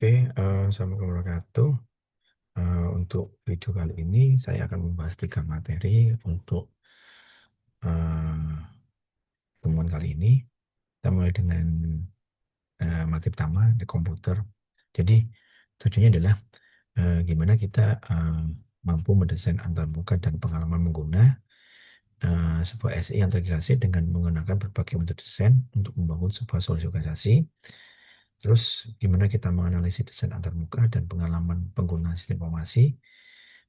Oke, Assalamualaikum warahmatullahi wabarakatuh. Untuk video kali ini saya akan membahas tiga materi untuk eh, temuan kali ini. Kita mulai dengan materi pertama di komputer. Jadi tujuannya adalah gimana kita mampu mendesain antarmuka dan pengalaman pengguna sebuah SI yang terintegrasi dengan menggunakan berbagai metode desain untuk membangun sebuah solusi organisasi. Terus gimana kita menganalisis desain antarmuka dan pengalaman pengguna sistem informasi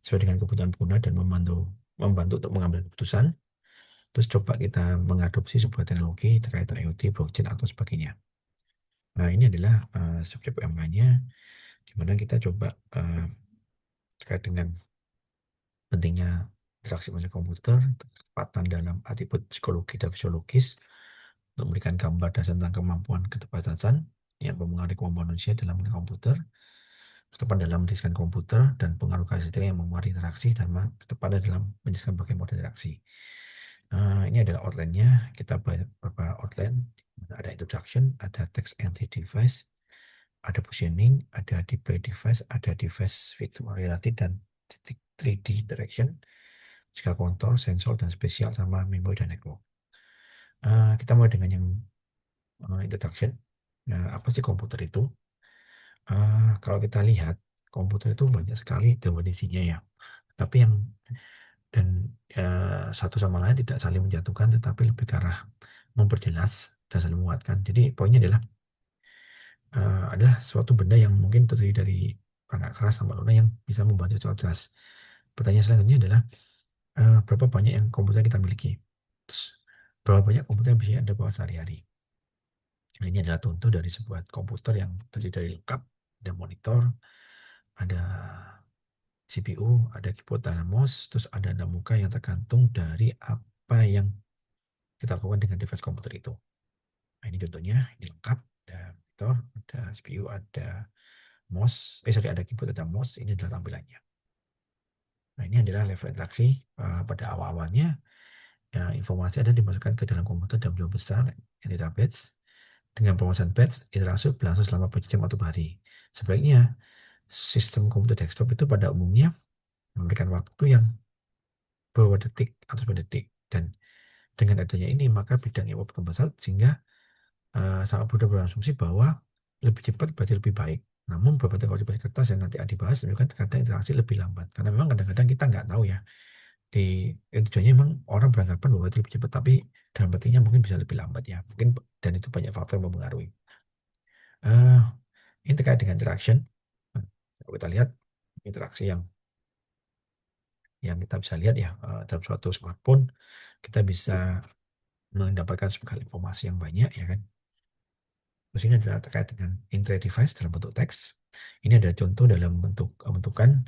sesuai dengan kebutuhan pengguna dan membantu untuk mengambil keputusan. Terus coba kita mengadopsi sebuah teknologi terkait IoT, blockchain atau sebagainya. Nah, ini adalah subjek UMK-nya, di mana kita coba terkait dengan pentingnya interaksi manusia komputer, ketepatan dalam atribut psikologi dan fisiologis, untuk memberikan gambar dasar tentang kemampuan ketepatan yang mempengaruhi kemampuan manusia dalam menggunakan komputer, ketepatan dalam mendeskripsikan komputer, dan pengaruh karakteristik yang mempengaruhi interaksi, dan ketepatan dalam menjelaskan berbagai model interaksi. Ini adalah outline-nya. Kita beberapa outline. Ada introduction, ada text entry device, ada positioning, ada display device, ada device virtual reality, dan 3D interaction, jika kontur, sensor, dan spesial, sama memori dan network. Kita mulai dengan yang introduction. Apa sih komputer itu? Kalau kita lihat, komputer itu banyak sekali definisinya ya. Tapi yang dan satu sama lain tidak saling menjatuhkan, tetapi lebih ke arah memperjelas dan saling menguatkan. Jadi poinnya adalah suatu benda yang mungkin terdiri dari perangkat keras sama lunak yang bisa membantu suatu jelas. Pertanyaan selanjutnya adalah berapa banyak yang komputer kita miliki? Terus, berapa banyak komputer yang bisa Anda bawa sehari-hari? Nah, ini adalah contoh dari sebuah komputer yang terdiri dari lengkap, ada monitor, ada CPU, ada keyboard dan mouse, terus ada enam muka yang tergantung dari apa yang kita lakukan dengan device komputer itu. Nah, ini contohnya, ini lengkap, ada monitor, ada CPU, ada mouse, ada keyboard, ada mouse, ini adalah tampilannya. Nah, ini adalah level interaksi pada awal-awalnya. Ya, informasi ada dimasukkan ke dalam komputer dalam jumlah besar, yang database. Dengan penguasaan batch, interaksi berlangsung selama berjam atau berhari. Sebaliknya, sistem komputer desktop itu pada umumnya memberikan waktu yang beberapa detik atau beberapa detik. Dan dengan adanya ini, maka bidang yang berkembang pesat sehingga sangat mudah berasumsi bahwa lebih cepat berarti lebih baik. Namun beberapa teknologi kertas yang nanti akan dibahas menunjukkan kadang interaksi lebih lambat. Karena memang kadang-kadang kita nggak tahu ya. Tujuannya memang orang beranggapan bahwa itu lebih cepat, tapi dalam artinya mungkin bisa lebih lambat ya. Mungkin dan itu banyak faktor yang mempengaruhi. Eh, ini terkait dengan interaction. Nah, kalau kita lihat interaksi yang kita bisa lihat ya dalam suatu smartphone, kita bisa mendapatkan segala informasi yang banyak ya kan. Terus ini adalah terkait dengan entry device dalam bentuk teks. Ini ada contoh dalam bentuk bentukan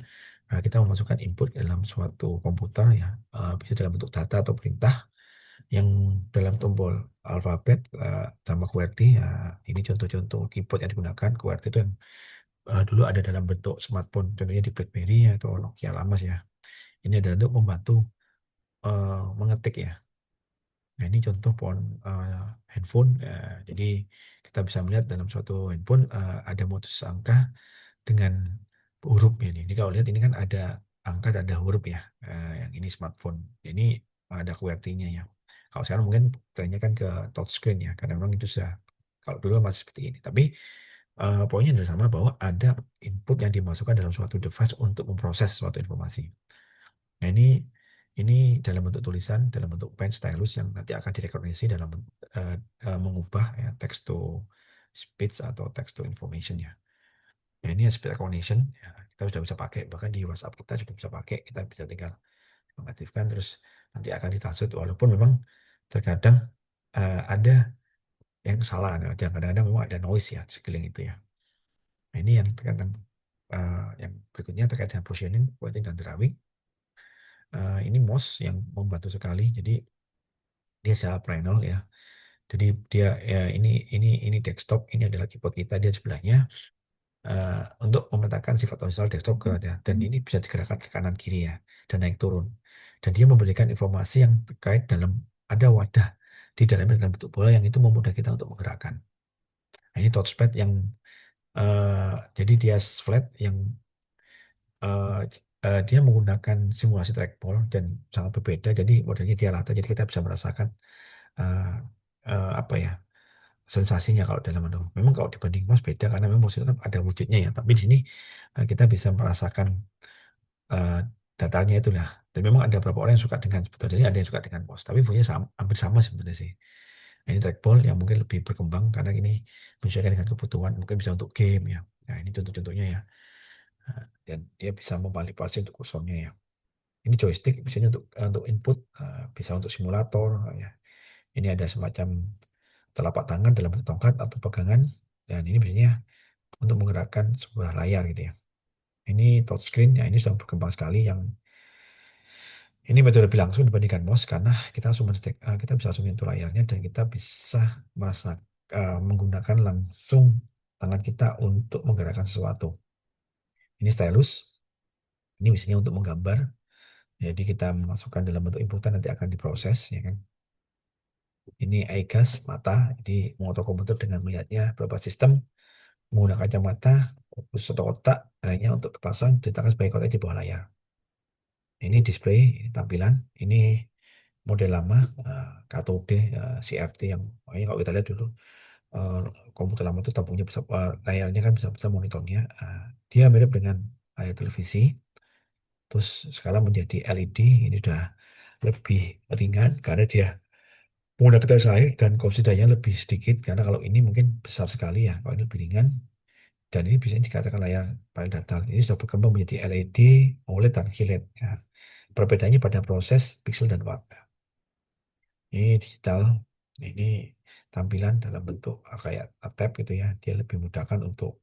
kita memasukkan input ke dalam suatu komputer ya, bisa dalam bentuk data atau perintah yang dalam tombol alfabet sama QWERTY. Ini contoh-contoh keyboard yang digunakan. QWERTY itu yang dulu ada dalam bentuk smartphone, contohnya di BlackBerry atau Nokia lama ya. Ini adalah untuk membantu mengetik ya. Nah, ini contoh handphone. Jadi kita bisa melihat dalam suatu handphone ada modus angka dengan huruf ya. Ini kalau lihat ini kan ada angka dan ada huruf ya. Yang ini smartphone. Ini ada QWERTY-nya ya. Kalau sekarang mungkin trennya kan ke touchscreen ya, karena memang itu sudah kalau dulu masih seperti ini. Tapi poinnya adalah sama bahwa ada input yang dimasukkan dalam suatu device untuk memproses suatu informasi. Nah, ini dalam bentuk tulisan, dalam bentuk pen, stylus yang nanti akan direkognisi dalam mengubah ya, text to speech atau text to information ya. Nah, ini speech recognition ya, kita sudah bisa pakai, bahkan di WhatsApp kita sudah bisa pakai, kita bisa tinggal mengaktifkan terus nanti akan ditranslate, walaupun memang terkadang ada yang salah, ya. Dan kadang-kadang memang ada noise ya di sekeliling itu ya. Nah, ini yang terkadang yang berikutnya terkait dengan positioning, pointing, dan drawing. Ini mouse yang membantu sekali. Jadi dia secara panel ya. Jadi dia ya, ini desktop, ini adalah keyboard kita, dia sebelahnya untuk memetakan sifat original desktop ke dan ini bisa digerakkan ke kanan kiri ya dan naik turun. Dan dia memberikan informasi yang terkait dalam ada wadah di dalamnya dalam bentuk bola yang itu memudahkan kita untuk menggerakkan. Nah, ini touchpad yang Jadi dia flat yang eh, dia menggunakan simulasi trackball dan sangat berbeda. Jadi modelnya dia rata, jadi kita bisa merasakan eh, apa ya, sensasinya kalau dalam menu. Memang kalau dibanding mouse beda karena memang mouse itu kan ada wujudnya ya. Tapi di sini kita bisa merasakan eh, datarnya itu lah. Dan memang ada beberapa orang yang suka dengan sebetulnya, jadi ada yang suka dengan mouse. Tapi fungsinya hampir sama sebetulnya sih. Nah, ini trackball yang mungkin lebih berkembang karena ini menyesuaikan dengan kebutuhan. Mungkin bisa untuk game ya. Nah, ini contoh-contohnya ya. Dan dia bisa memanipulasi untuk kursornya ya. Ini joystick biasanya untuk input, bisa untuk simulator ya. Ini ada semacam telapak tangan dalam bentuk tongkat atau pegangan, dan ini biasanya untuk menggerakkan sebuah layar gitu ya. Ini touchscreen ya, ini sudah berkembang sekali. Yang ini metode lebih langsung dibandingkan mouse karena kita bisa langsung menyentuh layarnya dan kita bisa merasa menggunakan langsung tangan kita untuk menggerakkan sesuatu. Ini stylus, ini biasanya untuk menggambar. Jadi kita masukkan dalam bentuk inputan nanti akan diproses ya kan. Ini eye gaze mata, jadi mengotak komputer dengan melihatnya beberapa sistem menggunakan kacamata khusus atau otak lainnya untuk terpasang diletakkan sebagai kotak di bawah layar. Ini display, ini tampilan, ini model lama katode CRT yang makanya kalau kita lihat dulu eh, komputer lama itu tabungnya bisa, layarnya kan bisa besar monitornya. Dia mirip dengan layar televisi. Terus sekarang menjadi LED, ini sudah lebih ringan karena dia menggunakan tetes air dan kursi dayanya lebih sedikit karena kalau ini mungkin besar sekali ya, kalau ini lebih ringan dan ini bisa dikatakan layar paling datar. Ini sudah berkembang menjadi LED, OLED dan QLED. Ya. Perbedaannya pada proses pixel dan warna. Ini digital, ini tampilan dalam bentuk kayak tab gitu ya. Dia lebih memudahkan untuk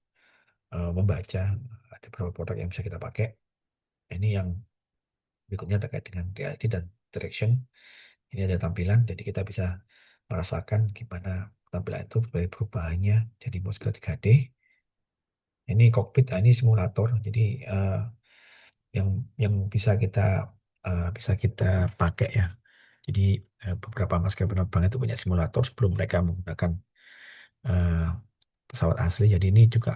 membaca. Ada beberapa produk yang bisa kita pakai. Ini yang berikutnya terkait dengan reality dan direction. Ini ada tampilan, jadi kita bisa merasakan gimana tampilan itu dari perubahannya jadi mouse ke 3D. Ini cockpit, ini simulator. Jadi yang bisa kita pakai ya. Jadi beberapa maskapai penerbangan itu punya simulator sebelum mereka menggunakan eh, pesawat asli. Jadi ini juga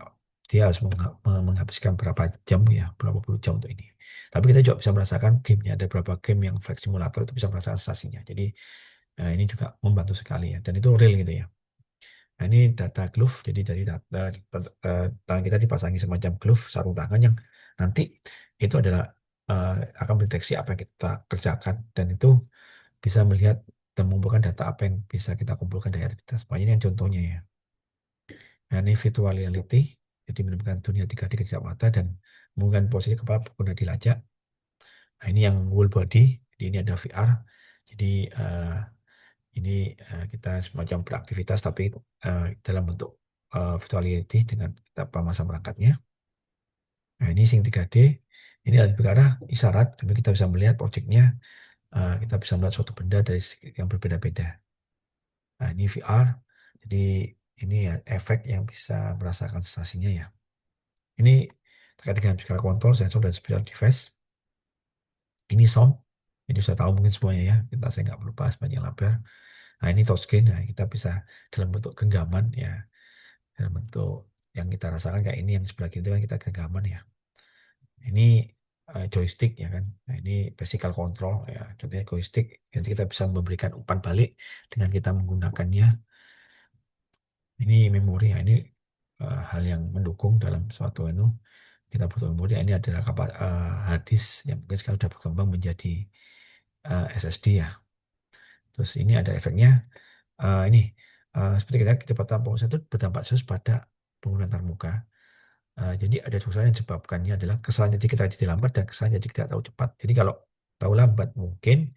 dia harus menghabiskan berapa jam ya, berapa puluh jam untuk ini. Tapi kita juga bisa merasakan gamenya. Ada beberapa game yang flight simulator itu bisa merasakan sensasinya. Jadi ini juga membantu sekali ya. Dan itu real gitu ya. Nah, ini data glove, jadi dari data, tangan kita dipasangi semacam glove sarung tangan yang nanti itu adalah eh, akan mendeteksi apa yang kita kerjakan dan itu bisa melihat dan mengumpulkan data apa yang bisa kita kumpulkan dari aktivitas. Nah, ini yang contohnya ya. Nah, ini virtual reality, jadi menemukan dunia 3D kejap mata dan menggunakan posisi kepala pengguna dilacak. Nah, ini yang whole body, jadi ini ada VR. Jadi ini kita semacam beraktivitas tapi dalam bentuk virtual reality dengan kita pemasang perangkatnya. Nah, ini Sing 3D. Ini lebih ke arah isyarat, tapi kita bisa melihat objeknya, kita bisa melihat suatu benda dari segi yang berbeda-beda. Nah, ini VR. Jadi ini ya efek yang bisa merasakan sensasinya ya. Ini terkait dengan skala kontrol, sensor, dan special device. Ini sound. Ini sudah tahu mungkin semuanya ya. Saya nggak perlu bahas banyak lebar. Nah, ini touchscreen. Nah, kita bisa dalam bentuk genggaman ya. Dalam bentuk yang kita rasakan kayak ini yang sebelah kiri itu kan kita genggaman ya. Ini joystick ya kan. Nah, ini physical control ya. Contohnya joystick. Nanti kita bisa memberikan umpan balik dengan kita menggunakannya. Ini memori ya. Ini hal yang mendukung dalam suatu menu. Kita butuh memori. Ini adalah hard disk yang mungkin sekarang sudah berkembang menjadi SSD ya. Terus ini ada efeknya. Ini seperti kita kecepatan pulsa itu berdampak serius pada pengguna antar muka. Jadi ada dua hal yang disebabkannya adalah kesalahan jadi kita jadi lambat dan kesalahan jadi kita tahu cepat. Jadi kalau tahu lambat mungkin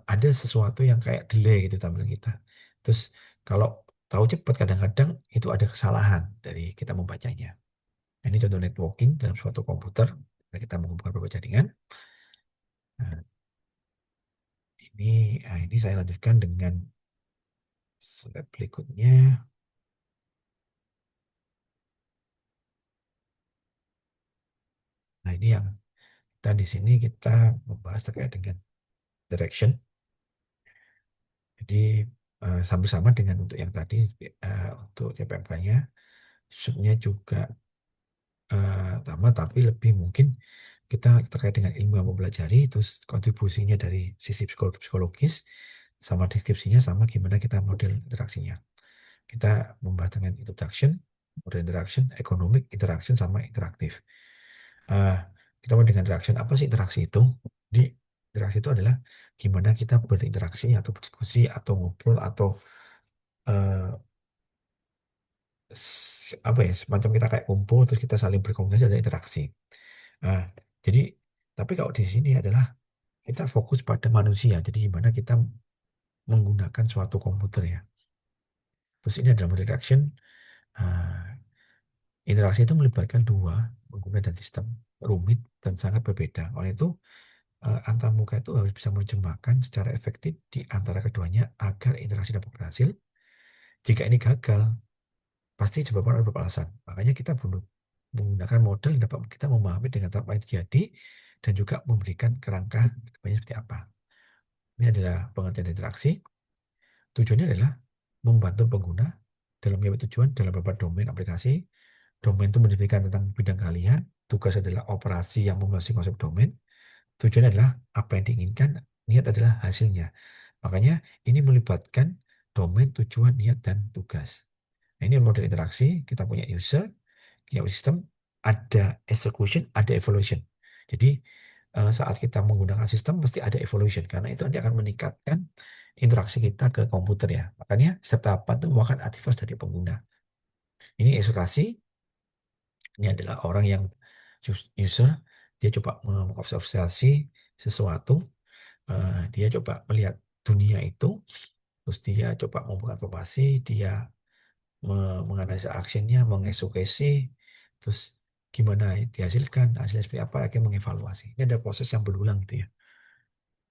ada sesuatu yang kayak delay gitu tampilan kita. Terus kalau tahu cepat kadang-kadang itu ada kesalahan dari kita membacanya. Nah, ini contoh networking dalam suatu komputer. Kita menghubungkan beberapa jaringan. Nah, ini saya lanjutkan dengan slide berikutnya. Nah, ini yang kita di sini kita membahas terkait dengan direction. Jadi hampir sama dengan untuk yang tadi untuk CPMK-nya subnya juga sama, tapi lebih mungkin kita terkait dengan ilmu yang mau pelajari, terus kontribusinya dari sisi psikologis, sama deskripsinya, sama gimana kita model interaksinya. Kita membahas dengan introduction, model interaction, economic interaction, sama interaktif. Eh, kita mulai dengan interaction. Apa sih interaksi itu? Di interaksi itu adalah gimana kita berinteraksi atau berdiskusi atau ngobrol atau eh, apa ya, semacam kita kayak kumpul terus kita saling berkomunikasi, ada interaksi. Nah, jadi tapi kalau di sini adalah kita fokus pada manusia. Jadi gimana kita menggunakan suatu komputer ya. Terus ini adalah model interaction. Ah, interaksi itu melibatkan dua pengguna dan sistem, rumit dan sangat berbeda. Oleh itu, antarmuka itu harus bisa menerjemahkan secara efektif di antara keduanya agar interaksi dapat berhasil. Jika ini gagal, pasti disebabkan oleh beberapa alasan. Makanya kita perlu menggunakan model yang dapat kita memahami dengan apa yang terjadi dan juga memberikan kerangka kedepannya seperti apa. Ini adalah pengertian interaksi. Tujuannya adalah membantu pengguna dalam mencapai tujuan dalam beberapa domain aplikasi. Domain itu mendefinisikan tentang bidang kalian. Tugas adalah operasi yang memasuki konsep domain. Tujuan adalah apa yang diinginkan, niat adalah hasilnya. Makanya ini melibatkan domain, tujuan, niat, dan tugas. Nah, ini model interaksi, kita punya user, punya sistem, ada execution, ada evaluation. Jadi saat kita menggunakan sistem mesti ada evaluation, karena itu nanti akan meningkatkan interaksi kita ke komputer ya. Makanya setiap tahapan itu memakan aktivitas dari pengguna. Ini eksplorasi, ini adalah orang yang user, dia coba mengobservasi sesuatu, dia coba melihat dunia itu, terus dia coba membuka informasi, dia menganalisa actionnya, mengeksekusi, terus gimana dihasilkan, hasilnya seperti apa, lagi mengevaluasi. Ini ada proses yang berulang gitu ya.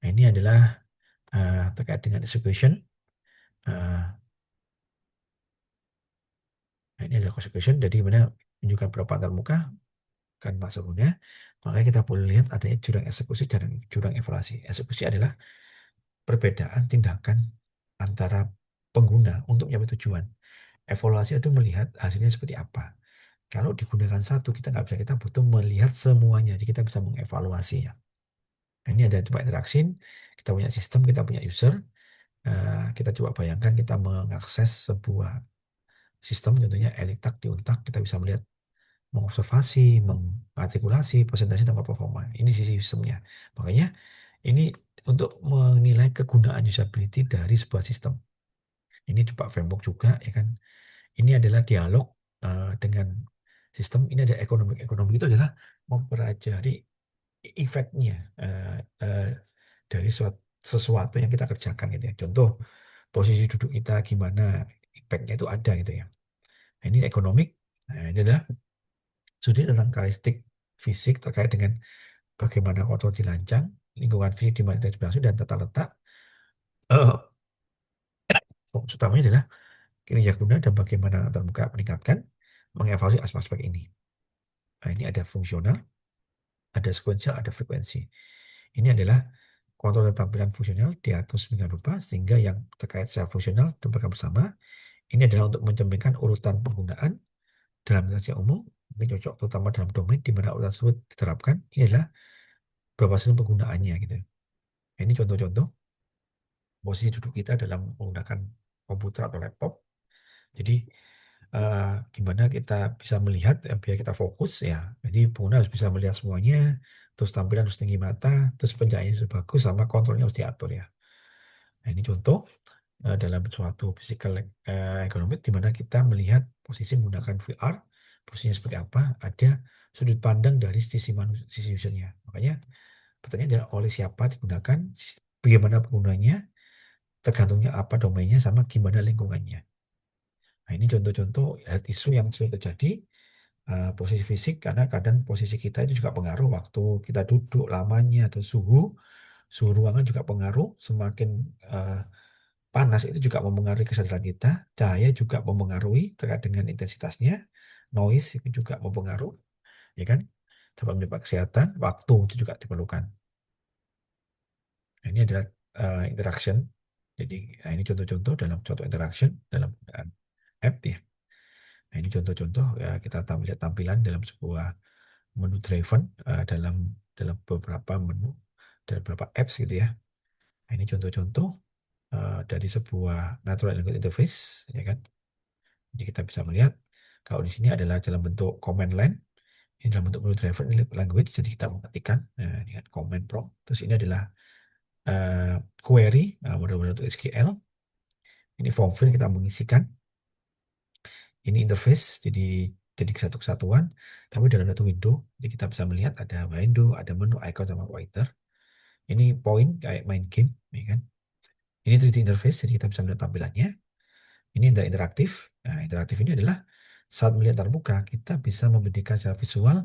Nah, ini adalah terkait dengan execution. Eh, nah, ini adalah execution, jadi gimana menunjukkan berapa antar muka kan masuknya. Makanya kita boleh lihat adanya jurang eksekusi dan jurang evaluasi. Eksekusi adalah perbedaan tindakan antara pengguna untuk mencapai tujuan. Evaluasi itu melihat hasilnya seperti apa. Kalau digunakan satu, kita nggak bisa, kita butuh melihat semuanya. Jadi kita bisa mengevaluasi ya. Nah, ini ada coba interaksi, kita punya sistem, kita punya user. Kita coba bayangkan kita mengakses sebuah sistem, contohnya Elitak di Untak, kita bisa melihat, mengobservasi, mengartikulasi, presentasi tanpa performa. Ini sisi sistemnya. Makanya ini untuk menilai kegunaan usability dari sebuah sistem. Ini coba framework juga, ya kan. Ini adalah dialog dengan sistem. Ini ada ekonomi. Ekonomi itu adalah mempelajari efeknya eh, dari sesuatu yang kita kerjakan gitu ya. Contoh, posisi duduk kita gimana, impactnya itu ada gitu ya. Nah, ini ekonomik. Nah, ini adalah studi tentang karakteristik fisik terkait dengan bagaimana kontrol dilancang, lingkungan fisik di mana kita berlangsung, dan tata letak. Eh, Fokus utamanya adalah kinerja guna dan bagaimana terbuka meningkatkan, mengevaluasi aspek-aspek ini. Nah, ini ada fungsional, ada sekuensial, ada frekuensi. Ini adalah kontrol tampilan fungsional diatur sedemikian rupa sehingga yang terkait secara fungsional terbuka bersama. Ini adalah untuk mencerminkan urutan penggunaan dalam interaksi umum, mungkin cocok terutama dalam domain di mana urutan tersebut diterapkan. Ini adalah berapa sering penggunaannya gitu. Nah, ini contoh-contoh posisi duduk kita dalam menggunakan komputer atau laptop. Jadi eh, gimana kita bisa melihat biar kita fokus ya. Jadi pengguna harus bisa melihat semuanya, terus tampilan harus tinggi mata, terus pencahayaannya harus bagus, sama kontrolnya harus diatur ya. Nah, ini contoh dalam suatu physical economic di mana kita melihat posisi menggunakan VR, posisinya seperti apa, ada sudut pandang dari sisi manusia, sisi usernya. Makanya pertanyaan adalah oleh siapa digunakan, bagaimana penggunanya, tergantungnya apa domainnya, sama gimana lingkungannya. Nah, ini contoh-contoh health issue yang sering terjadi, posisi fisik, karena kadang posisi kita itu juga pengaruh waktu kita duduk lamanya, atau suhu, suhu ruangan juga pengaruh. Semakin eh, panas itu juga mempengaruhi kesadaran kita, cahaya juga mempengaruhi terkait dengan intensitasnya, noise itu juga mempengaruhi, ya kan? Dapat menyebabkan kesehatan, waktu itu juga diperlukan. Nah, ini adalah interaction. Jadi, nah ini contoh-contoh dalam contoh interaction dalam penggunaan app ya. Nah, ini contoh-contoh ya, kita lihat tampilan dalam sebuah menu driven, dalam dalam beberapa menu, dalam beberapa apps gitu ya. Nah, ini contoh-contoh dari sebuah natural language interface, ya kan. Jadi kita bisa melihat kalau di sini adalah dalam bentuk command line, ini dalam bentuk menu driven language, jadi kita mengetikkan dengan command prompt. Terus ini adalah query, model-model untuk SQL. Ini form field kita mengisikan. Ini interface, jadi satu kesatuan, tapi dalam satu window. Jadi kita bisa melihat ada window, ada menu, icon, sama pointer. Ini point kayak main game, ya kan? Ini 3D interface, jadi kita bisa melihat tampilannya. Ini ada interaktif. Nah, interaktif ini adalah saat melihat terbuka, kita bisa memberikan secara visual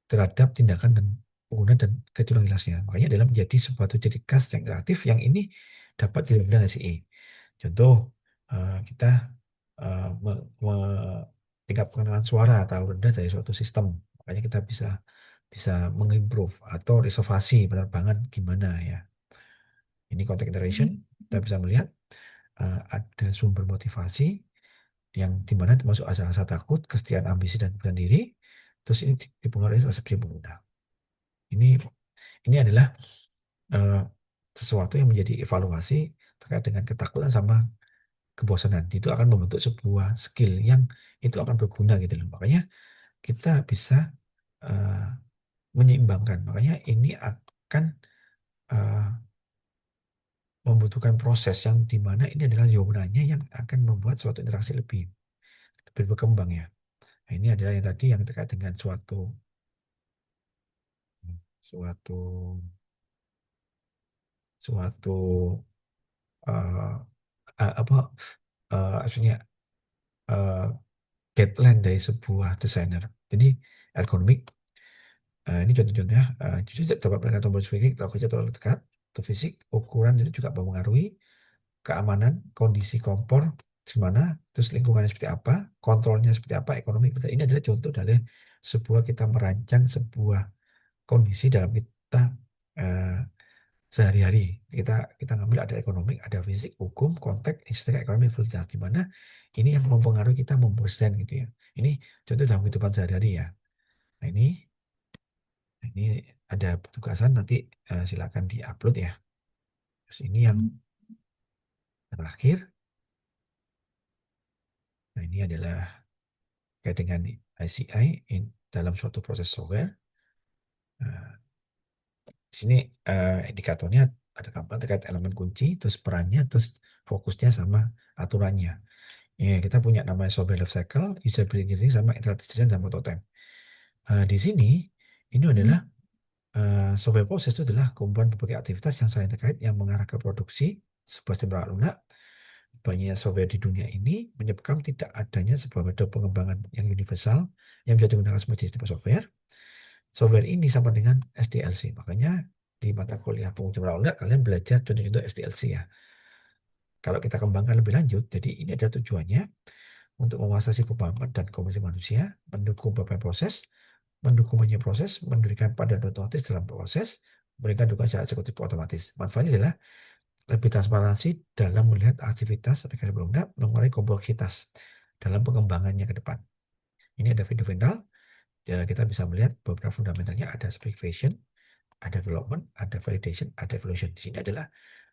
terhadap tindakan dan pengguna dan kecurangan jelasnya. Makanya dalam menjadi sebuah ciri khas yang interaktif yang ini dapat dilakukan dengan SEA. Contoh, kita tingkat pengenalan suara atau rendah dari suatu sistem. Makanya kita bisa bisa mengimprove atau reservasi penerbangan gimana ya. Ini content iteration, kita bisa melihat ada sumber motivasi yang dimana termasuk asa-asa takut, kesetiaan, ambisi, dan kepercayaan diri. Terus ini dipengaruhi oleh persepsi pengguna. Ini adalah eh, sesuatu yang menjadi evaluasi terkait dengan ketakutan sama kebosanan. Itu akan membentuk sebuah skill yang itu akan berguna gitu loh. Makanya kita bisa eh, menyeimbangkan. Makanya ini akan eh, membutuhkan proses yang dimana ini adalah jawabannya yang akan membuat suatu interaksi lebih berkembang ya. Nah, ini adalah yang tadi yang terkait dengan suatu suatu suatu eh, apa maksudnya eh, guideline dari sebuah desainer. Jadi ergonomik, ini contoh-contohnya, justru dapat mereka tombol fisik, kalau kerja terlalu dekat, atau fisik, ukuran itu juga mempengaruhi keamanan, kondisi kompor, gimana, terus lingkungannya seperti apa, kontrolnya seperti apa, ekonomi. Ini adalah contoh dari sebuah kita merancang sebuah kondisi dalam kita eh, sehari-hari. Kita kita ngambil ada ekonomi, ada fisik, hukum, konteks, istilah ekonomi, fasilitas di mana ini yang mempengaruhi kita membuat stand gitu ya. Ini contoh dalam kehidupan sehari-hari ya. Nah, ini ada petugasan nanti silakan diupload ya. Terus ini yang terakhir. Nah, ini adalah kayak dengan ICI dalam suatu proses software. Nah, di sini indikatornya ada tampilan terkait elemen kunci, terus perannya, terus fokusnya sama aturannya. Ya, kita punya namanya software life cycle, usability engineering, sama interactive design dan prototype. Di sini ini adalah software proses itu adalah kumpulan berbagai aktivitas yang saling terkait yang mengarah ke produksi sebuah sistem perangkat lunak. Banyak software di dunia ini menyebabkan tidak adanya sebuah metode pengembangan yang universal yang bisa digunakan semua jenis tipe software. Software ini sama dengan SDLC. Makanya di mata kuliah pengujian perangkat lunak kalian belajar contoh-contoh SDLC ya. Kalau kita kembangkan lebih lanjut, jadi ini ada tujuannya untuk menguasai pemahaman dan komunikasi manusia, mendukung beberapa proses, mendukung banyak proses, memberikan pada otomatis dalam proses, memberikan dukungan secara eksekutif otomatis. Manfaatnya adalah lebih transparansi dalam melihat aktivitas aplikasi berguna, mengurangi kompleksitas dalam pengembangannya ke depan. Ini ada video final, ya, kita bisa melihat beberapa fundamentalnya, ada specification, ada development, ada validation, ada evaluation. Di sini adalah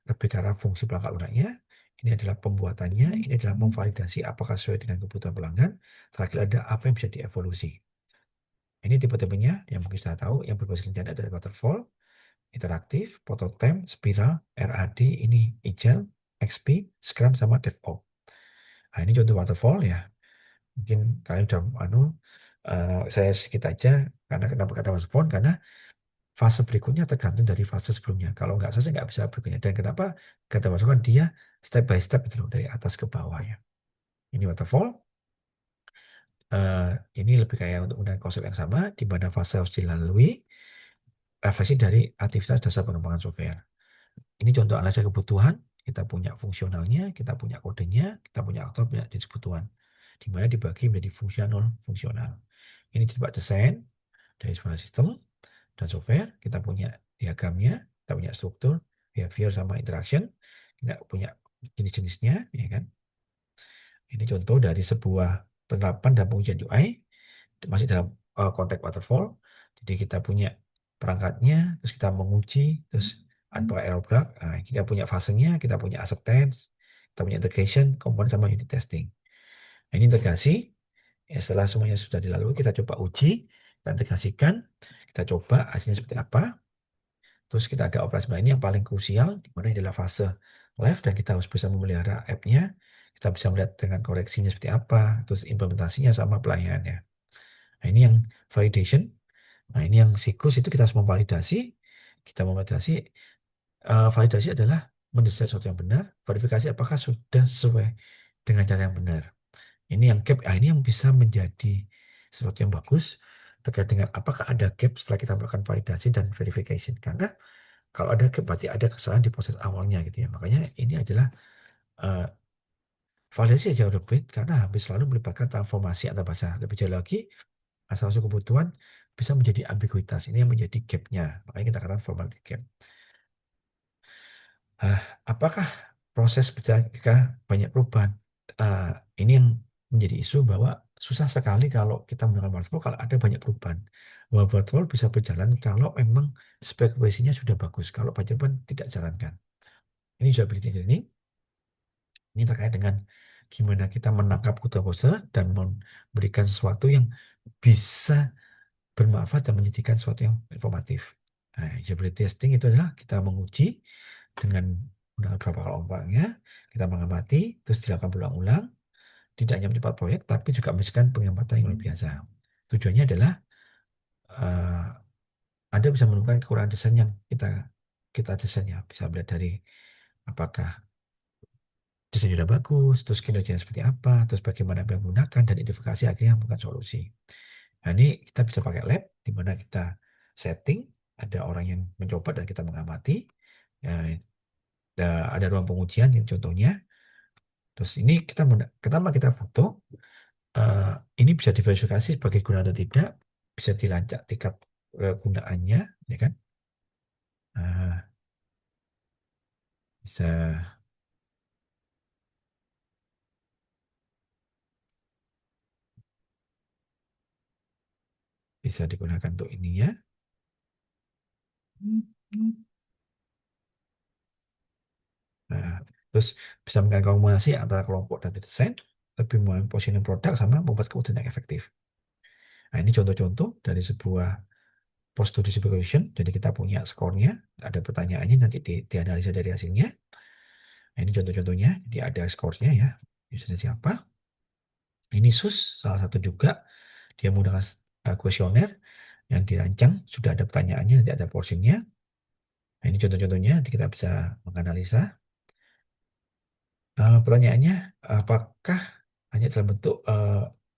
lebih ke arah fungsi perangkat lunaknya, ini adalah pembuatannya, ini adalah memvalidasi apakah sesuai dengan kebutuhan pelanggan, terakhir ada apa yang bisa dievolusi. Ini tipe-tipenya yang mungkin sudah tahu, yang berbasis rencana ada waterfall, interaktif, prototype, spiral, RAD, ini agile, XP, Scrum, sama DevOps. Nah, ini contoh waterfall ya. Mungkin kalian udah saya sedikit aja karena kenapa kata waterfall, karena fase berikutnya tergantung dari fase sebelumnya. Kalau nggak selesai nggak bisa berikutnya. Dan kenapa kata waterfall, dia step by step itu loh, dari atas ke bawah ya. Ini waterfall. eh, ini lebih kayak untuk menggunakan konsep yang sama, di mana fase harus dilalui, refleksi dari aktivitas dasar pengembangan software. Ini contoh analisa kebutuhan, kita punya fungsionalnya, kita punya kodenya, kita punya aktor, punya jenis kebutuhan. Di mana dibagi menjadi fungsional, fungsional. Ini coba desain dari sebuah sistem dan software, kita punya diagramnya, kita punya struktur, behavior, sama interaction, kita punya jenis-jenisnya, ya kan. Ini contoh dari sebuah penerapan dan pengujian UI masih dalam konteks waterfall. Jadi kita punya perangkatnya, terus kita menguji, terus ada error bug, nah, kita punya fasenya, kita punya acceptance, kita punya integration, komponen sama unit testing. Nah, ini integrasi. Ya, setelah semuanya sudah dilalui, kita coba uji, kita integrasikan, kita coba hasilnya seperti apa. Terus kita ada operasional ini yang paling krusial, di mana ini adalah fase live dan kita harus bisa memelihara app-nya. Kita bisa melihat dengan koreksinya seperti apa, terus implementasinya sama pelayanannya. Nah, ini yang validation. Nah, ini yang siklus itu kita harus memvalidasi. Kita memvalidasi, validasi adalah mendesain sesuatu yang benar, verifikasi apakah sudah sesuai dengan cara yang benar. Ini yang gap, ini yang bisa menjadi sesuatu yang bagus terkait dengan apakah ada gap setelah kita melakukan validasi dan verification. Karena kalau ada gap berarti ada kesalahan di proses awalnya gitu ya. Makanya ini adalah eh, validasi jauh lebih karena hampir selalu melibatkan transformasi antar bahasa. Lebih jauh lagi, asal usul kebutuhan bisa menjadi ambiguitas. Ini yang menjadi gapnya. Makanya kita katakan formality gap. Ah, apakah proses berjalan ketika banyak perubahan? Ah, ini yang menjadi isu bahwa susah sekali kalau kita menggunakan waterfall kalau ada banyak perubahan. Waterfall bisa berjalan kalau memang spesifikasinya sudah bagus. Kalau banyak perubahan tidak jalankan. Ini usability engineering. Ini terkait dengan gimana kita menangkap kebutuhan user dan memberikan sesuatu yang bisa bermanfaat dan menjadikan sesuatu yang informatif. Nah, usability testing itu adalah kita menguji dengan menggunakan beberapa kelompoknya, kita mengamati, terus dilakukan berulang-ulang, tidak hanya mencepat proyek, tapi juga menghasilkan pengamatan yang luar biasa. Tujuannya adalah eh, Anda bisa menemukan kekurangan desain yang kita desainnya. Bisa melihat dari apakah desainnya sudah bagus, terus kinerjanya seperti apa, terus bagaimana dia menggunakan, dan identifikasi akhirnya bukan solusi. Nah, ini kita bisa pakai lab, di mana kita setting, ada orang yang mencoba dan kita mengamati. Ya, ada ruang pengujian yang contohnya. Terus ini pertama kita foto, eh, ini bisa diverifikasi sebagai guna atau tidak, bisa dilacak tingkat kegunaannya, ya kan? Nah, bisa bisa digunakan untuk ini ya. Nah, terus bisa menggunakan kombinasi antara kelompok dan desain, lebih memahami positioning produk sama membuat keputusan yang efektif. Nah, ini contoh-contoh dari sebuah post to distribution. Jadi kita punya skornya, ada pertanyaannya nanti dianalisa dari hasilnya. Nah, ini contoh-contohnya. Jadi ada skornya ya. Usernya siapa? Ini SUS salah satu juga. Dia menggunakan kuesioner yang dirancang, sudah ada pertanyaannya, nanti ada porsinya. Nah, ini contoh-contohnya, nanti kita bisa menganalisa. Pertanyaannya, apakah hanya dalam bentuk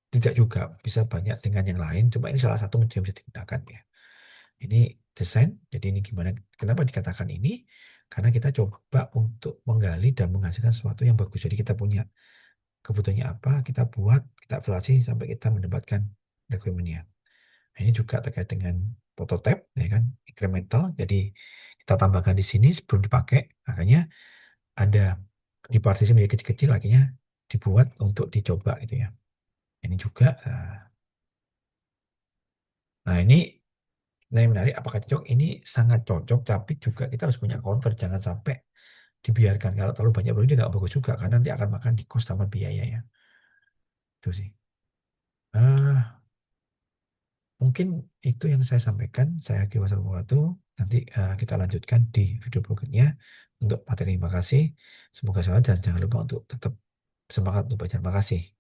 tidak juga bisa banyak dengan yang lain? Cuma ini salah satu yang bisa digunakan ya. Ini desain, jadi ini gimana? Kenapa dikatakan ini? Karena kita coba untuk menggali dan menghasilkan sesuatu yang bagus. Jadi kita punya kebutuhannya apa, kita buat, kita evaluasi sampai kita mendapatkan requirementnya. Nah, ini juga terkait dengan prototype, ya kan, incremental. Jadi kita tambahkan di sini sebelum dipakai, makanya ada dipartisi menjadi kecil-kecil, akhirnya dibuat untuk dicoba gitu ya. Ini juga, nah ini yang menarik, apakah cocok? Ini sangat cocok, tapi juga kita harus punya counter, jangan sampai dibiarkan. Kalau terlalu banyak produk nggak bagus juga, karena nanti akan makan di cost sama biaya ya. Itu sih. Ah, mungkin itu yang saya sampaikan. Saya Aki Wassalamualaikum. Nanti kita lanjutkan di video berikutnya untuk materi. Terima kasih. Semoga sehat dan jangan lupa untuk tetap semangat untuk belajar. Terima kasih.